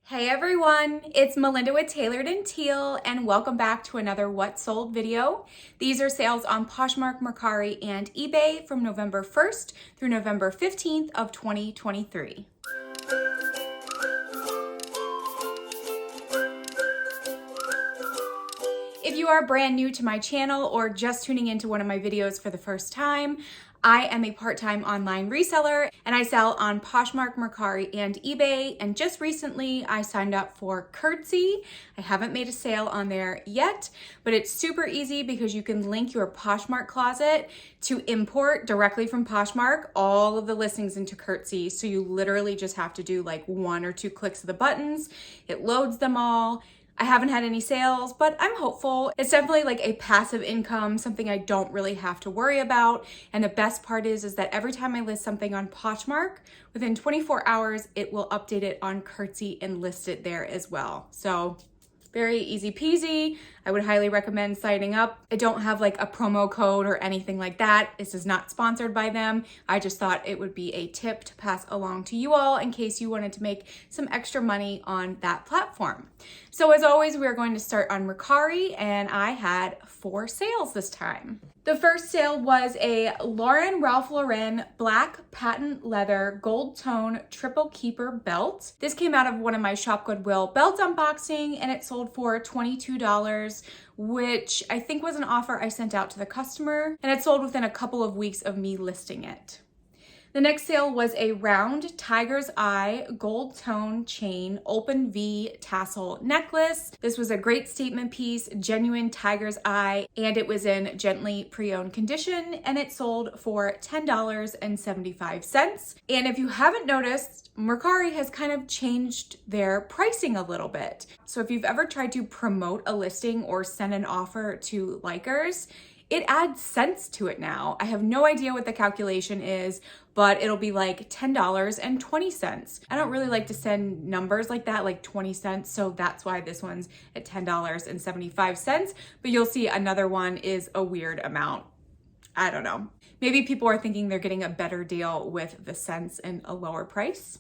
Hey everyone, it's Melinda with Tailored and Teal, and welcome back to another What Sold video. These are sales on Poshmark, Mercari, and eBay from November 1st through November 15th of 2023. If you are brand new to my channel or just tuning into one of my videos for the first time, I am a part-time online reseller and I sell on Poshmark, Mercari, and eBay. And just recently I signed up for Curtsy. I haven't made a sale on there yet, but it's super easy because you can link your Poshmark Closet to import directly from Poshmark all of the listings into Curtsy. So you literally just have to do like 1 or 2 clicks of the buttons. It loads them all. I haven't had any sales, but I'm hopeful. It's definitely like a passive income, something I don't really have to worry about. And the best part is that every time I list something on Poshmark, within 24 hours, it will update it on Curtsy and list it there as well. So very easy peasy. I would highly recommend signing up. I don't have like a promo code or anything like that. This is not sponsored by them. I just thought it would be a tip to pass along to you all in case you wanted to make some extra money on that platform. So as always, we are going to start on Mercari, and I had 4 sales this time. The first sale was a Ralph Lauren black patent leather gold tone triple keeper belt. This came out of one of my Shop Goodwill belt unboxing, and it sold for $22, which I think was an offer I sent out to the customer, and it sold within a couple of weeks of me listing it. The next sale was a round tiger's eye gold tone chain open V tassel necklace. This was a great statement piece, genuine tiger's eye, and it was in gently pre-owned condition, and it sold for $10.75. And if you haven't noticed, Mercari has kind of changed their pricing a little bit. So if you've ever tried to promote a listing or send an offer to likers, it adds cents to it now. I have no idea what the calculation is, but it'll be like $10.20. I don't really like to send numbers like that, like 20 cents. So that's why this one's at $10.75. But you'll see another one is a weird amount. I don't know. Maybe people are thinking they're getting a better deal with the cents and a lower price.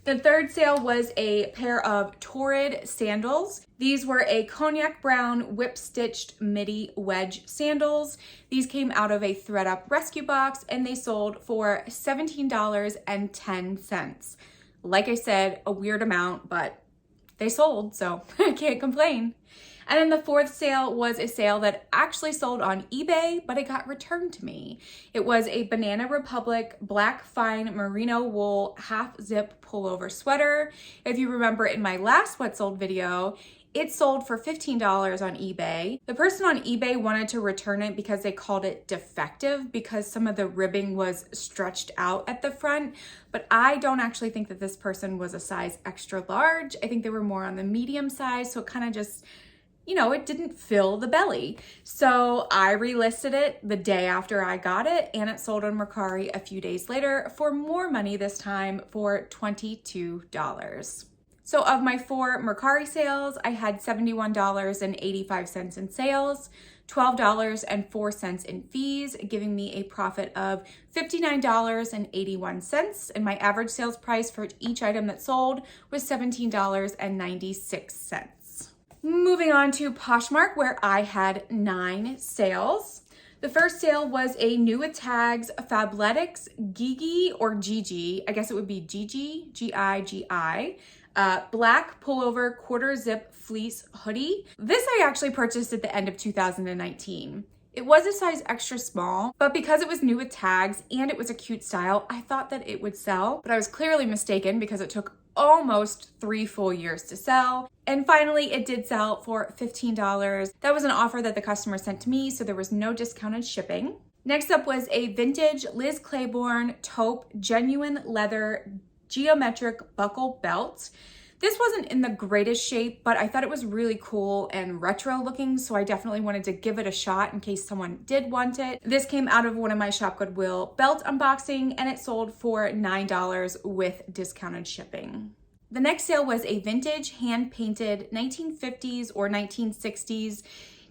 The third sale was a pair of Torrid sandals. These were a cognac brown whip-stitched midi wedge sandals. These came out of a ThredUp rescue box, and they sold for $17.10. Like I said, a weird amount, but they sold, so I can't complain. And then the fourth sale was a sale that actually sold on eBay, but it got returned to me. It was a Banana Republic black fine merino wool half zip pullover sweater. If you remember in my last What Sold video, it sold for $15 on eBay. The person on eBay wanted to return it because they called it defective because some of the ribbing was stretched out at the front. But I don't actually think that this person was a size extra large. I think they were more on the medium size, so it kind of just, it didn't fill the belly. So I relisted it the day after I got it, and it sold on Mercari a few days later for more money, this time for $22. So of my 4 Mercari sales, I had $71.85 in sales, $12.04 in fees, giving me a profit of $59.81. And my average sales price for each item that sold was $17.96. Moving on to Poshmark, where I had 9 sales. The first sale was a new with tags Fabletics Gigi or Gigi, I guess it would be Gigi, G-I-G-I, black pullover quarter zip fleece hoodie. This I actually purchased at the end of 2019. It was a size extra small, but because it was new with tags and it was a cute style, I thought that it would sell, but I was clearly mistaken because it took almost 3 full years to sell. And finally, it did sell for $15. That was an offer that the customer sent to me, so there was no discounted shipping. Next up was a vintage Liz Claiborne taupe genuine leather geometric buckle belt. This wasn't in the greatest shape, but I thought it was really cool and retro looking, so I definitely wanted to give it a shot in case someone did want it. This came out of one of my Shop Goodwill belt unboxing, and it sold for $9 with discounted shipping. The next sale was a vintage hand-painted 1950s or 1960s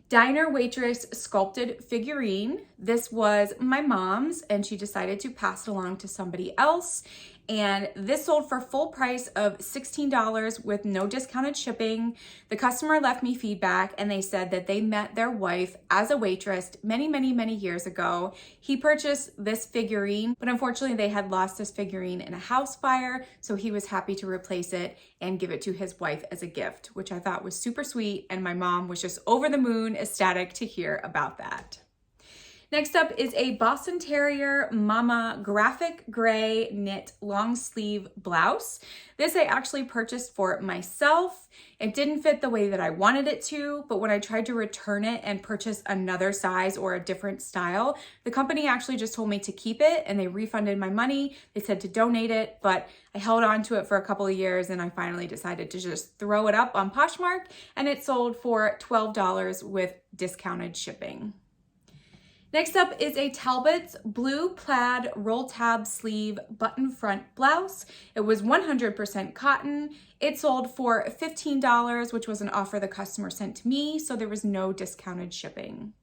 diner waitress sculpted figurine. This was my mom's, and she decided to pass it along to somebody else. and this sold for full price of $16 with no discounted shipping. The customer left me feedback and they said that they met their wife as a waitress many years ago. He purchased this figurine, but unfortunately they had lost this figurine in a house fire, so he was happy to replace it and give it to his wife as a gift, which I thought was super sweet, and my mom was just over the moon ecstatic to hear about that. Next up is a Boston Terrier Mama graphic gray knit long sleeve blouse. This I actually purchased for myself. It didn't fit the way that I wanted it to, but when I tried to return it and purchase another size or a different style, the company actually just told me to keep it and they refunded my money. They said to donate it, but I held on to it for a couple of years and I finally decided to just throw it up on Poshmark, and it sold for $12 with discounted shipping. Next up is a Talbot's blue plaid roll tab sleeve button front blouse. It was 100% cotton. It sold for $15, which was an offer the customer sent to me, so there was no discounted shipping.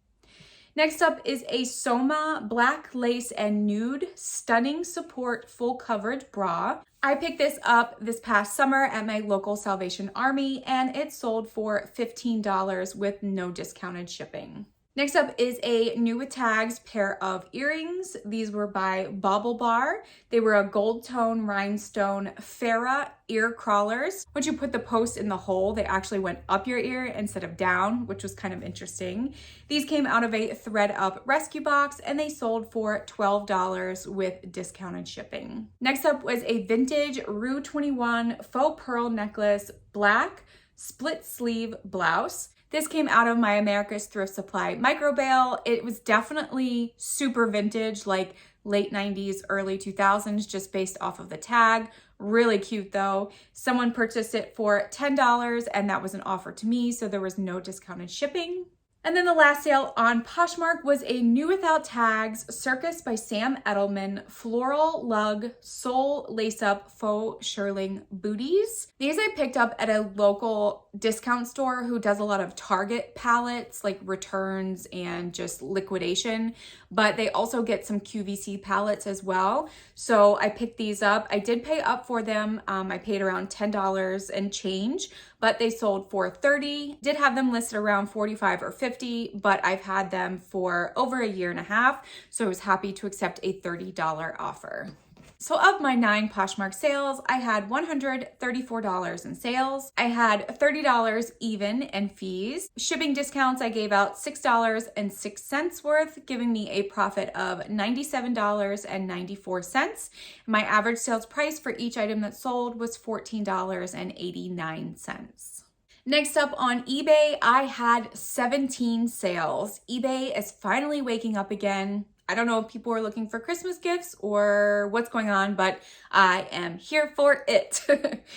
Next up is a Soma black lace and nude stunning support full coverage bra. I picked this up this past summer at my local Salvation Army, and it sold for $15 with no discounted shipping. Next up is a new with tags pair of earrings. These were by Bauble Bar. They were a gold tone rhinestone Farah ear crawlers. Once you put the post in the hole, they actually went up your ear instead of down, which was kind of interesting. These came out of a thread up rescue box and they sold for $12 with discounted shipping. Next up was a vintage Rue 21 faux pearl necklace, black split sleeve blouse. This came out of my America's Thrift Supply micro bale. It was definitely super vintage, like late 90s, early 2000s, just based off of the tag. Really cute though. Someone purchased it for $10 and that was an offer to me, so there was no discounted shipping. And then the last sale on Poshmark was a new without tags Circus by Sam Edelman floral lug sole lace up faux shearling booties. These I picked up at a local discount store who does a lot of Target palettes like returns and just liquidation, but they also get some QVC palettes as well. So I picked these up. I did pay up for them. I paid around $10 and change, but they sold for $30. Did have them listed around $45 or $50, but I've had them for over a year and a half, so I was happy to accept a $30 offer. So of my 9 Poshmark sales, I had $134 in sales. I had $30 even in fees. Shipping discounts, I gave out $6.06 worth, giving me a profit of $97.94. My average sales price for each item that sold was $14.89. Next up on eBay, I had 17 sales. eBay is finally waking up again. I don't know if people are looking for Christmas gifts or what's going on, but I am here for it.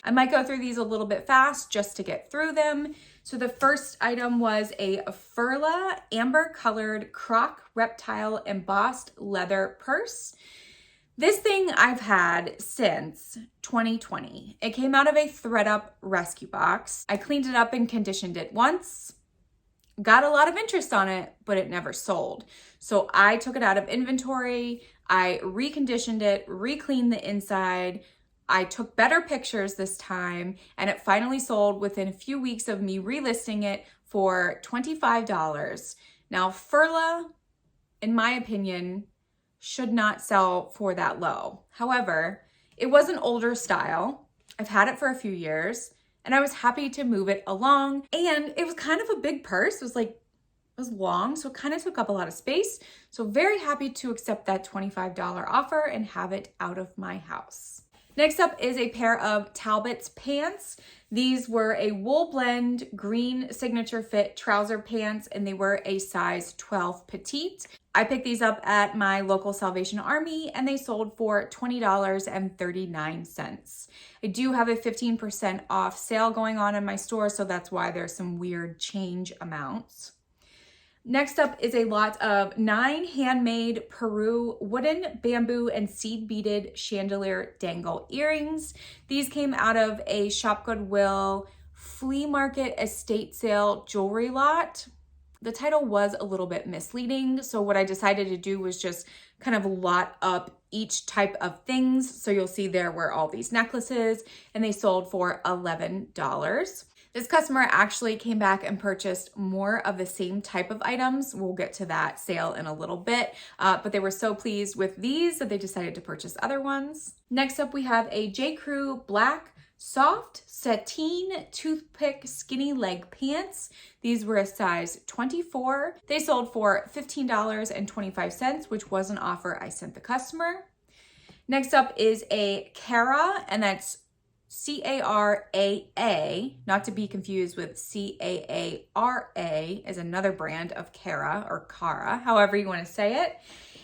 I might go through these a little bit fast just to get through them. So the first item was a Furla amber colored croc reptile embossed leather purse. This thing I've had since 2020. It came out of a thread up rescue box. I cleaned it up and conditioned it once. Got a lot of interest on it, but it never sold. So I took it out of inventory. I reconditioned it, re-cleaned the inside. I took better pictures this time, and it finally sold within a few weeks of me relisting it for $25. Now, Furla, in my opinion, should not sell for that low. However, it was an older style. I've had it for a few years, and I was happy to move it along. And it was kind of a big purse. It was long, so it kind of took up a lot of space. So very happy to accept that $25 offer and have it out of my house. Next up is a pair of Talbot's pants. These were a wool blend green signature fit trouser pants, and they were a size 12 petite. I picked these up at my local Salvation Army and they sold for $20.39. I do have a 15% off sale going on in my store, so that's why there's some weird change amounts. Next up is a lot of 9 handmade Peru wooden, bamboo, and seed beaded chandelier dangle earrings. These came out of a Shop Goodwill flea market estate sale jewelry lot. The title was a little bit misleading, so what I decided to do was just kind of lot up each type of things. So you'll see there were all these necklaces and they sold for $11. This customer actually came back and purchased more of the same type of items. We'll get to that sale in a little bit, but they were so pleased with these that they decided to purchase other ones. Next up, we have a J. Crew black soft sateen toothpick skinny leg pants. These were a size 24. They sold for $15.25, which was an offer I sent the customer. Next up is a Cara, and that's Caraa, not to be confused with Caara, is another brand of Cara or Cara, however you want to say it.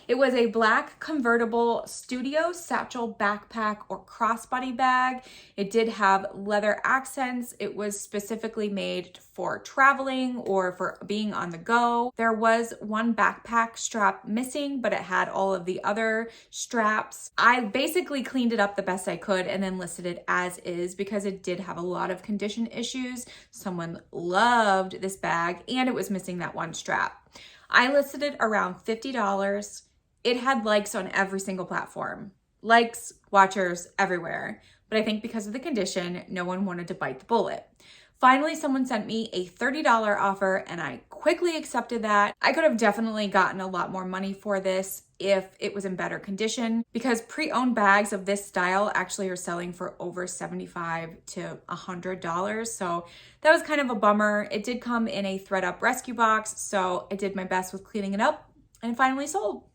It was a black convertible studio satchel backpack or crossbody bag. It did have leather accents. It was specifically made for traveling or for being on the go. There was one backpack strap missing, but it had all of the other straps. I basically cleaned it up the best I could and then listed it as is because it did have a lot of condition issues. Someone loved this bag and it was missing that one strap. I listed it around $50. It had likes on every single platform. Likes, watchers, everywhere. But I think because of the condition, no one wanted to bite the bullet. Finally, someone sent me a $30 offer and I quickly accepted that. I could have definitely gotten a lot more money for this if it was in better condition because pre-owned bags of this style actually are selling for over $75 to $100. So that was kind of a bummer. It did come in a ThredUp rescue box, so I did my best with cleaning it up and it finally sold.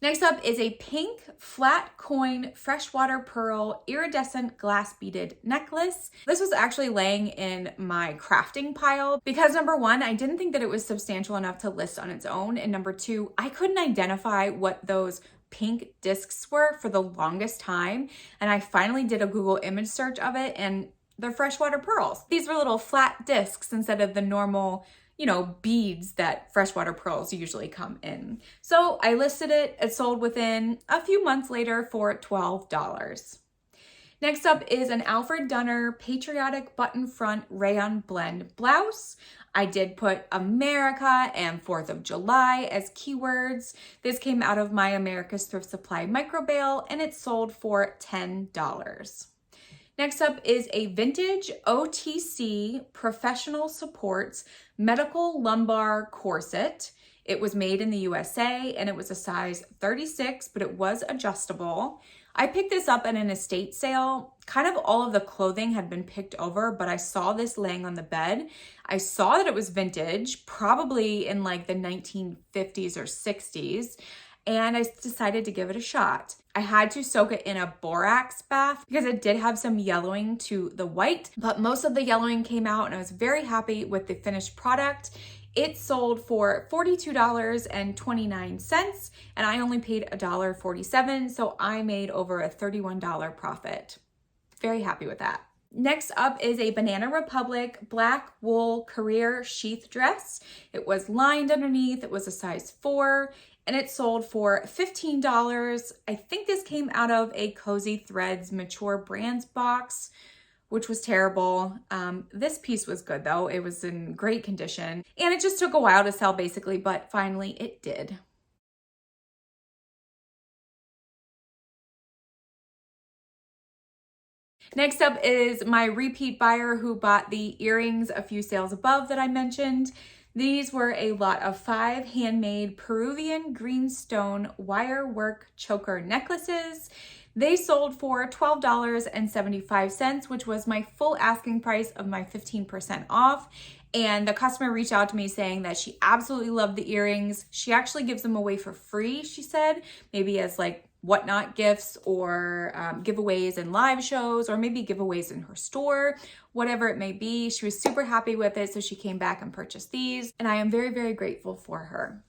Next up is a pink flat coin freshwater pearl iridescent glass beaded necklace. This was actually laying in my crafting pile because number one, I didn't think that it was substantial enough to list on its own. And number two, I couldn't identify what those pink discs were for the longest time. And I finally did a Google image search of it and they're freshwater pearls. These were little flat discs instead of the normal beads that freshwater pearls usually come in. So I listed it. It sold within a few months later for $12. Next up is an Alfred Dunner patriotic button front rayon blend blouse. I did put America and 4th of July as keywords. This came out of my America's Thrift Supply micro bale and it sold for $10. Next up is a vintage OTC professional supports medical lumbar corset. It was made in the USA and it was a size 36, but it was adjustable. I picked this up at an estate sale. Kind of all of the clothing had been picked over, but I saw this laying on the bed. I saw that it was vintage, probably in like the 1950s or 60s. And I decided to give it a shot. I had to soak it in a borax bath because it did have some yellowing to the white, but most of the yellowing came out and I was very happy with the finished product. It sold for $42.29 and I only paid $1.47, so I made over a $31 profit. Very happy with that. Next up is a Banana Republic black wool career sheath dress. It was lined underneath, it was a size 4, and it sold for $15. I think this came out of a Cozy Threads Mature Brands box, which was terrible. This piece was good though. It was in great condition and it just took a while to sell basically, but finally it did. Next up is my repeat buyer who bought the earrings a few sales above that I mentioned. These were a lot of 5 handmade Peruvian greenstone wire work choker necklaces. They sold for $12.75, which was my full asking price of my 15% off. And the customer reached out to me saying that she absolutely loved the earrings. She actually gives them away for free, she said, maybe as like whatnot gifts or giveaways in live shows or maybe giveaways in her store, whatever it may be. She was super happy with it, so she came back and purchased these, and I am very, very grateful for her.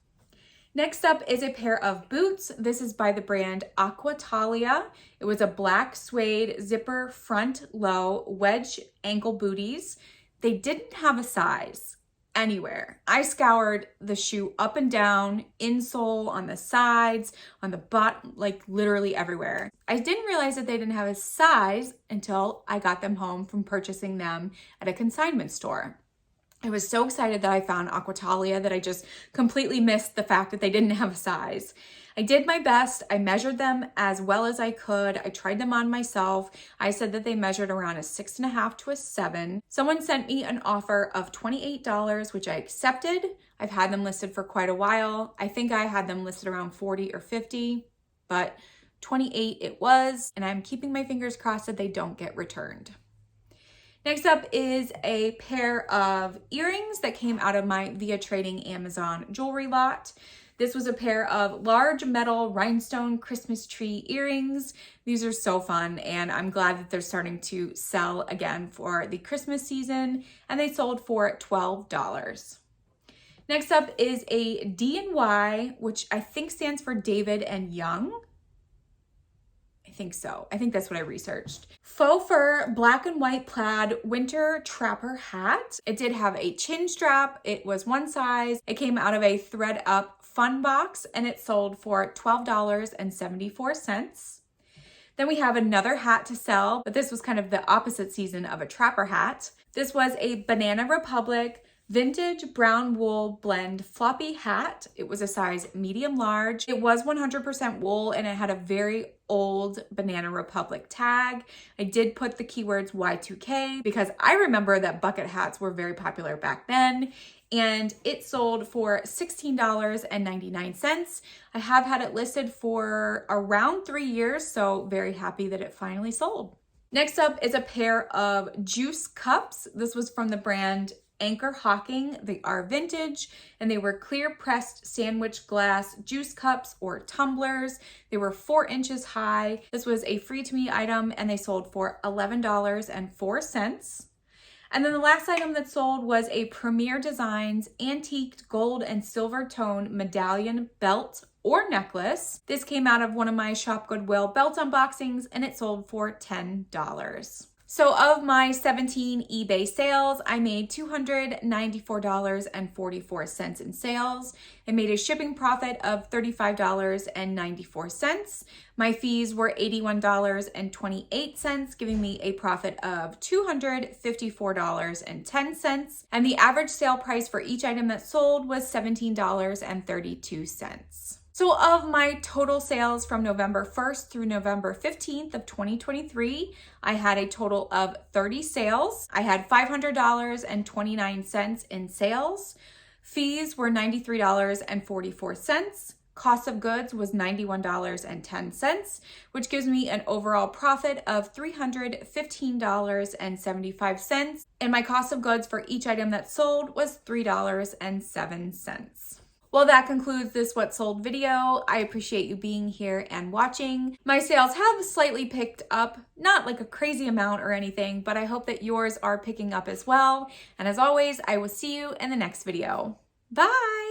Next up is a pair of boots. This is by the brand Aquatalia. It was a black suede zipper front low wedge ankle booties. They didn't have a size anywhere. I scoured the shoe up and down, insole, on the sides, on the bottom, like literally everywhere. I didn't realize that they didn't have a size until I got them home from purchasing them at a consignment store. I was so excited that I found Aquatalia that I just completely missed the fact that they didn't have a size. I did my best. I measured them as well as I could. I tried them on myself. I said that they measured around a 6.5 to a 7. Someone sent me an offer of $28, which I accepted. I've had them listed for quite a while. I think I had them listed around 40 or 50, but 28 it was, and I'm keeping my fingers crossed that they don't get returned. Next up is a pair of earrings that came out of my Via Trading Amazon jewelry lot. This was a pair of large metal rhinestone Christmas tree earrings. These are so fun, and I'm glad that they're starting to sell again for the Christmas season, and they sold for $12. Next up is a D&Y, which I think stands for David and Young. I think so. I think that's what I researched. Faux fur black and white plaid winter trapper hat. It did have a chin strap. It was one size. It came out of a thread up fun box, and it sold for $12.74. Then we have another hat to sell, but this was kind of the opposite season of a trapper hat. This was a Banana Republic vintage brown wool blend floppy hat. It was a size medium large. It was 100% wool, and it had a very old Banana Republic tag. I did put the keywords Y2K because I remember that bucket hats were very popular back then, and it sold for $16.99. I have had it listed for around 3 years, so very happy that it finally sold. Next up is a pair of juice cups. This was from the brand Anchor Hawking. They are vintage, and they were clear pressed sandwich glass juice cups or tumblers. They were 4 inches high. This was a free to me item, and they sold for $11.04. And then the last item that sold was a Premier Designs antiqued gold and silver tone medallion belt or necklace. This came out of one of my Shop Goodwill belt unboxings, and it sold for $10. So of my 17 eBay sales, I made $294.44 in sales. I made a shipping profit of $35.94. My fees were $81.28, giving me a profit of $254.10. And the average sale price for each item that sold was $17.32. So of my total sales from November 1st through November 15th of 2023, I had a total of 30 sales. I had $500.29 in sales. Fees were $93.44. Cost of goods was $91.10, which gives me an overall profit of $315.75. And my cost of goods for each item that sold was $3.07. Well, that concludes this What Sold video. I appreciate you being here and watching. My sales have slightly picked up, not like a crazy amount or anything, but I hope that yours are picking up as well. And as always, I will see you in the next video. Bye!